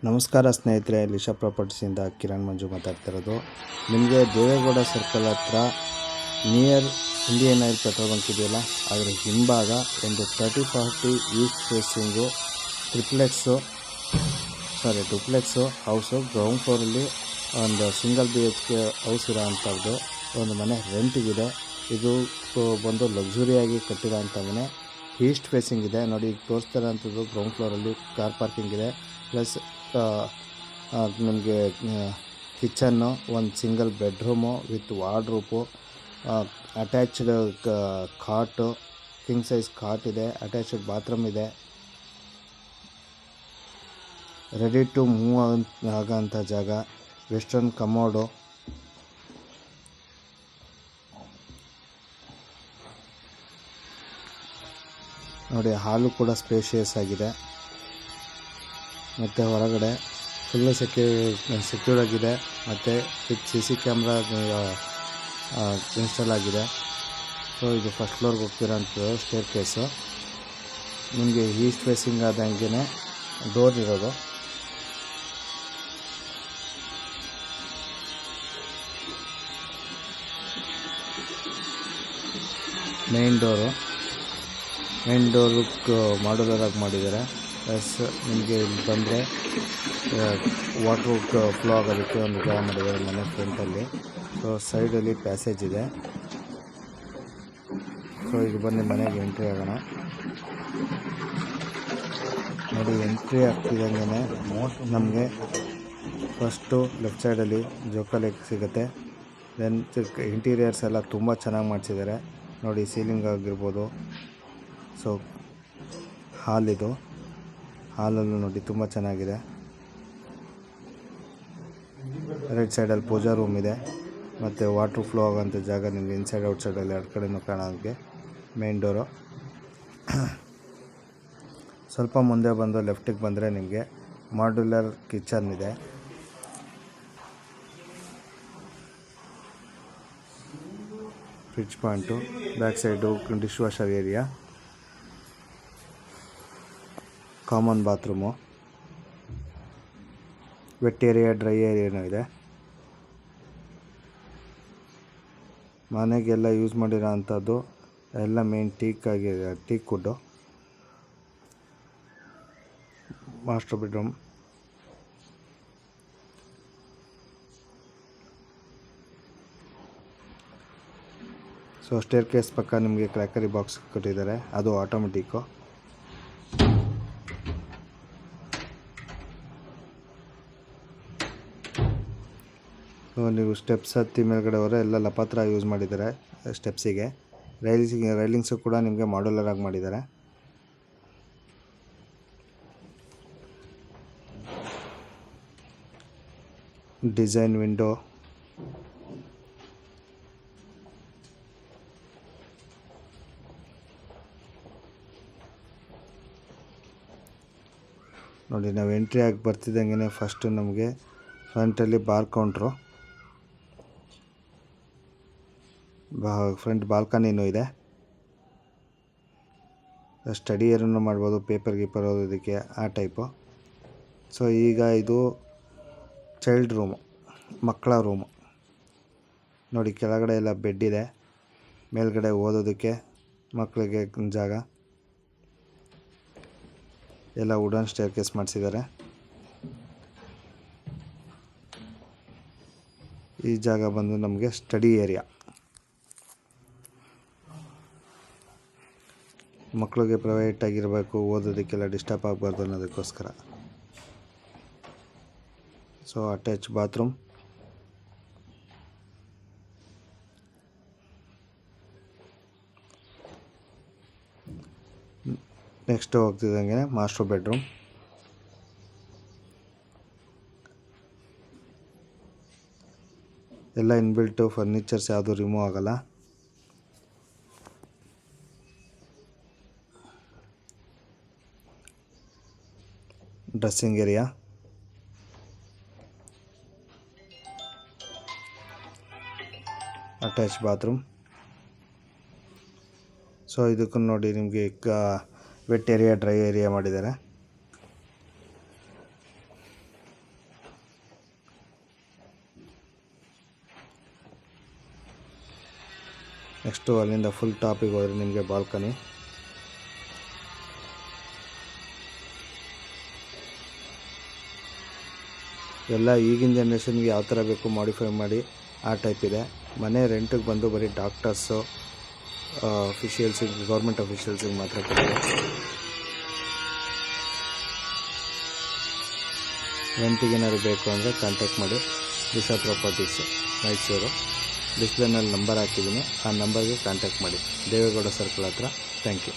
ನಮಸ್ಕಾರ ಸ್ನೇಹಿತರೆ, ಲಿಶಾ ಪ್ರಾಪರ್ಟೀಸಿಂದ ಕಿರಣ್ ಮಂಜು ಮಾತಾಡ್ತಿರೋದು. ನಿಮಗೆ ದೇವೇಗೌಡ ಸರ್ಕಲ್ ಹತ್ರ near Indian oil petrol bunk ಇದೆಯಲ್ಲ, ಅದರ ಹಿಂಭಾಗ ಒಂದು 30-40 ಈಸ್ಟ್ ಫೇಸಿಂಗು ಡುಪ್ಲೆಕ್ಸು ಹೌಸು ಗ್ರೌಂಡ್ ಫ್ಲೋರಲ್ಲಿ ಒಂದು ಸಿಂಗಲ್ BHK ಹೌಸ್ ಇರೋ ಅಂಥದ್ದು ಒಂದು ಮನೆ ರೆಂಟಿಗಿದೆ. ಇದು ಬಂದು ಲಕ್ಸುರಿಯಾಗಿ ಕಟ್ಟಿರೋ ಅಂಥ ಮನೆ. ಈಸ್ಟ್ ಫೇಸಿಂಗ್ ಇದೆ ನೋಡಿ. ಈಗ ತೋರಿಸ್ತಾರೆ ಅಂಥದ್ದು ಗ್ರೌಂಡ್ ಫ್ಲೋರಲ್ಲಿ ಕಾರ್ ಪಾರ್ಕಿಂಗ್ ಇದೆ, ಪ್ಲಸ್ ನಿಮಗೆ ಕಿಚನ್ನು, ಒಂದು single bedroom with wardrobe, attached ಕಾಟು, ಕಿಂಗ್ ಸೈಜ್ ಕಾಟ್ ಇದೆ, ಅಟ್ಯಾಚ್ಡ್ ಬಾತ್ರೂಮ್ ಇದೆ, ರೆಡಿ ಟು ಮೂವ್ ಆಗೋಂಥ ಜಾಗ, ವೆಸ್ಟರ್ನ್ ಕಮೋಡು, ನೋಡಿ. ಹಾಲು ಕೂಡ ಸ್ಪೇಷಿಯಸ್ ಆಗಿದೆ, ಮತ್ತು ಹೊರಗಡೆ ಫುಲ್ಲು ಸೆಕ್ಯೂರ್ ಆಗಿದೆ, ಮತ್ತು ವಿತ್ CC ಕ್ಯಾಮ್ರಾ ಇನ್ಸ್ಟಾಲ್ ಆಗಿದೆ. ಸೊ ಇದು ಫಸ್ಟ್ ಫ್ಲೋರ್ಗೆ ಹೋಗ್ತಿರೋಂಥದ್ದು ಸ್ಟೇರ್ ಕೇಸು. ನಿಮಗೆ ಈಸ್ಟ್ ಫೇಸಿಂಗ್ ಆದಂಗೆ ಡೋರ್ ಇರೋದು. ಮೇನ್ ಡೋರು ಮಾಡ್ಯುಲರಾಗಿ ಮಾಡಿದ್ದಾರೆ. ಪ್ಲಸ್ ನಿಮಗೆ ಇಲ್ಲಿ ಬಂದರೆ ವಾಟ್ರ್ ಫ್ಲೋ ಆಗೋದಕ್ಕೆ ಒಂದು ಜಾಗ ಮಾಡಿದ್ದಾರೆ ಮನೆ ಫ್ರಂಟಲ್ಲಿ. ಸೊ ಸೈಡಲ್ಲಿ ಪ್ಯಾಸೇಜ್ ಇದೆ. ಸೊ ಈಗ ಬನ್ನಿ ಮನೆಗೆ ಎಂಟ್ರಿ ಆಗೋಣ. ನೋಡಿ, ಎಂಟ್ರಿ ಆಗ್ತಿದ್ದಂಗೆ ನಮಗೆ ಫಸ್ಟು ಲೆಫ್ಟ್ ಸೈಡಲ್ಲಿ ಜೋಕಾಲಿ ಸಿಗುತ್ತೆ. ದೆನ್ ಇಂಟೀರಿಯರ್ಸ್ ಎಲ್ಲ ತುಂಬ ಚೆನ್ನಾಗಿ ಮಾಡಿಸಿದ್ದಾರೆ ನೋಡಿ. ಸೀಲಿಂಗ್ ಆಗಿರ್ಬೋದು. ಸೊ ಹಾಲಿದು, ಹಾಲಲ್ಲೂ ನೋಡಿ ತುಂಬ ಚೆನ್ನಾಗಿದೆ. ರೈಟ್ ಸೈಡಲ್ಲಿ ಪೂಜಾ ರೂಮ್ ಇದೆ, ಮತ್ತು ವಾಟ್ರ್ ಫ್ಲೋ ಆಗೋಂಥ ಜಾಗ ನಿಮಗೆ ಇನ್ಸೈಡ್ ಔಟ್ಸೈಡಲ್ಲಿ ಎರಡು ಕಡೆಯೂ ಕಾಣೋಕ್ಕೆ. Main door. ಸ್ವಲ್ಪ ಮುಂದೆ ಬಂದು ಲೆಫ್ಟಿಗೆ ಬಂದರೆ ನಿಮಗೆ ಮಾಡ್ಯುಲರ್ ಕಿಚನ್ ಇದೆ. Fridge point, back side dishwasher area, common bathroom, wet area, dry ಏರಿಯಾನೂ ಇದೆ. ಮನೆಗೆಲ್ಲ ಯೂಸ್ ಮಾಡಿರೋ ಅಂಥದ್ದು ಎಲ್ಲ main teak wood. Master bedroom. So staircase ಪಕ್ಕ ನಿಮಗೆ ಕ್ರ್ಯಾಕರಿ ಬಾಕ್ಸ್ ಕೊಟ್ಟಿದ್ದಾರೆ, ಅದು ಆಟೋಮೆಟಿಕ್ಕು. ಸೊ ನೀವು ಸ್ಟೆಪ್ಸ್ ಹತ್ತಿ ಮೇಲ್ಗಡೆ ಹೋದರೆ ಎಲ್ಲ ಲಪಾತ್ರ ಯೂಸ್ ಮಾಡಿದ್ದಾರೆ ಸ್ಟೆಪ್ಸಿಗೆ. ರೈಲಿಂಗ್ಸು ಕೂಡ ನಿಮಗೆ ಮಾಡ್ಯುಲರ್ ಆಗಿ ಮಾಡಿದ್ದಾರೆ. ಡಿಸೈನ್ ವಿಂಡೋ, ನೋಡಿ. ನಾವು ಎಂಟ್ರಿ ಆಗಿ ಬರ್ತಿದ್ದಂಗೆ ಫಸ್ಟು ನಮಗೆ ಫ್ರಂಟಲ್ಲಿ ಬಾರ್ ಕೌಂಟ್ರು, ಫ್ರಂಟ್ ಬಾಲ್ಕನಿನೂ ಇದೆ. ಸ್ಟಡಿ ಏರನ್ನು ಮಾಡ್ಬೋದು, ಪೇಪರ್ ಗೀಪರ್ ಓದೋದಕ್ಕೆ ಆ ಟೈಪು. ಸೊ ಈಗ ಇದು ಚೈಲ್ಡ್ ರೂಮು, ಮಕ್ಕಳ ರೂಮು ನೋಡಿ. ಕೆಳಗಡೆ ಎಲ್ಲ ಬೆಡ್ ಇದೆ, ಮೇಲ್ಗಡೆ ಓದೋದಕ್ಕೆ ಮಕ್ಕಳಿಗೆ ಜಾಗ. ಎಲ್ಲ ವುಡನ್ ಸ್ಟೇರ್ ಕೇಸ್ ಮಾಡಿಸಿದ್ದಾರೆ. ಈ ಜಾಗ ಬಂದು ನಮಗೆ ಸ್ಟಡಿ ಏರಿಯಾ. ಮಕ್ಕಳಿಗೆ ಪ್ರೈವೇಟಾಗಿರಬೇಕು, ಓದೋದಕ್ಕೆಲ್ಲ ಡಿಸ್ಟರ್ಬ್ ಆಗಬಾರ್ದು ಅನ್ನೋದಕ್ಕೋಸ್ಕರ. So attach bathroom. ನೆಕ್ಸ್ಟ್ ಹೋಗ್ತಿದ್ದಂಗೆ ಮಾಸ್ಟರ್ ಬೆಡ್ರೂಮ್. ಎಲ್ಲ ಇನ್ಬಿಲ್ಟು ಫರ್ನಿಚರ್ಸ್ ಯಾವುದು ರಿಮೂವ್ ಆಗಲ್ಲ. Dressing area, attach bathroom. So ಇದಕ್ಕೂ ನೋಡಿ ನಿಮಗೆ ವೆಟ್ ಏರಿಯಾ, ಡ್ರೈ ಏರಿಯಾ ಮಾಡಿದ್ದಾರೆ. ನೆಕ್ಸ್ಟು ಅಲ್ಲಿಂದ ಫುಲ್ ಟಾಪಿಗೆ ಹೋದರೆ ನಿಮಗೆ ಬಾಲ್ಕನಿ. ಎಲ್ಲ ಈಗಿನ ಜನ್ರೇಷನ್ಗೆ ಯಾವ ಥರ ಬೇಕು ಮಾಡಿಫೈ ಮಾಡಿ ಆ ಟೈಪ್ ಇದೆ. ಮನೆ ರೆಂಟಿಗೆ ಬಂದು ಬರೀ ಡಾಕ್ಟರ್ಸು, ಅಫಿಷಿಯಲ್ಸಿಗೆ, ಗೌರ್ಮೆಂಟ್ ಅಫಿಷಿಯಲ್ಸಿಗೆ ಮಾತ್ರ ಕೊಡ್ತಾರೆ. ರೆಂಟಿಗೆ ಏನಾದ್ರು ಬೇಕು ಅಂದರೆ ಕಾಂಟ್ಯಾಕ್ಟ್ ಮಾಡಿ. ದಿಶಾ ಪ್ರಾಪರ್ಟೀಸ್ ಮೈಸೂರು. ಡಿಸ್ಪ್ಲೇನಲ್ಲಿ ನಂಬರ್ ಹಾಕಿದ್ದೀನಿ, ಆ ನಂಬರ್ಗೆ ಕಾಂಟ್ಯಾಕ್ಟ್ ಮಾಡಿ. ದೇವೇಗೌಡ ಸರ್ಕಲ್ ಹತ್ರ. Thank you.